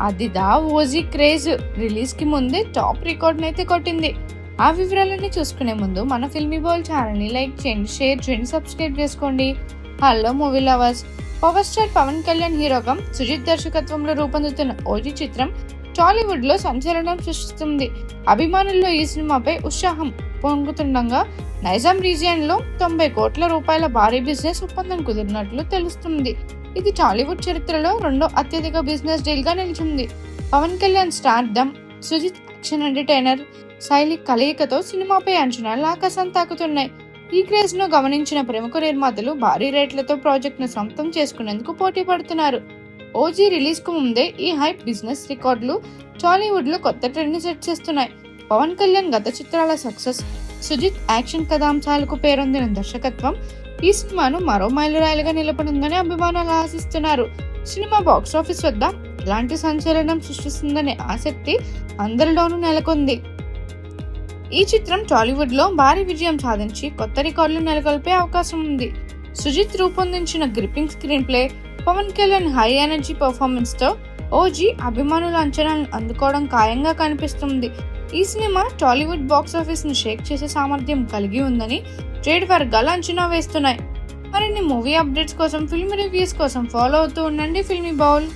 అదిదా OG craze release కి ముందే top record అయితే కొట్టింది. ఆ వివరాలన్నీ చూసుకునే ముందు మన ఫిల్మీ బాల్ ఛానల్ ని లైక్ చేయండి, షేర్ చేయండి, సబ్స్క్రైబ్ చేసుకోండి. Hello movie lovers, power star Pawan Kalyan హీరోగా సుజిత్ దర్శకత్వంలో రూపొందుతున్న ఓజీ చిత్రం టాలీవుడ్ లో సంచలనం సృష్టిస్తుంది. అభిమానుల్లో ఈ సినిమాపై ఉత్సాహం పొంగుతుండగా నైజాం రీజియన్ లో 90 కోట్ల రూపాయల భారీ బిజినెస్ ఒప్పందం కుదిరినట్లు తెలుస్తుంది. ఇది టాలీవుడ్ చరిత్రలో రెండో అత్యధిక బిజినెస్ డీల్ గా నిలిచింది. Pawan Kalyan stardom, Sujeeth action entertainer శైలి కలయికతో సినిమాపై అంచనాలు ఆకాశం తాకుతున్నాయి. ఈ క్రేజ్ ను గమనించిన ప్రముఖ నిర్మాతలు భారీ రేట్లతో ప్రాజెక్ట్ ను సొంతం చేసుకునేందుకు పోటీ పడుతున్నారు. ఓజీ రిలీజ్ కు ముందే ఈ హైప్ బిజినెస్ రికార్డులు టాలీవుడ్ లో కొత్త ట్రెండ్ ని సెట్ చేస్తున్నాయి. పవన్ కళ్యాణ్ గత చిత్రాల సక్సెస్, సుజిత్ యాక్షన్ కథాంశాలకు పేరొందిన దర్శకత్వం ఈ సినిమాను మరో మైలురాయిలుగా నిలబడిందని అభిమానులు ఆశిస్తున్నారు. సినిమా బాక్సాఫీస్ వద్ద ఎలాంటి సంచలనం సృష్టిస్తుందనే ఆసక్తి అందరిలోనూ నెలకొంది. ఈ చిత్రం టాలీవుడ్ లో భారీ విజయం సాధించి కొత్త రికార్డులు నెలకొల్పే అవకాశం ఉంది. సుజిత్ రూపొందించిన gripping screenplay, Pawan Kalyan high energy performance తో ఓజీ అభిమానుల అంచనాలను అందుకోవడం ఖాయంగా కనిపిస్తుంది. ఈ సినిమా టాలీవుడ్ బాక్సాఫీస్ ను షేక్ చేసే సామర్థ్యం కలిగి ఉందని ట్రేడ్ వర్గాలు అంచనా వేస్తున్నాయి. మరిన్ని మూవీ అప్డేట్స్ కోసం, ఫిల్మ్ రివ్యూస్ కోసం ఫాలో అవుతూ ఉండండి ఫిల్మీ బౌల్.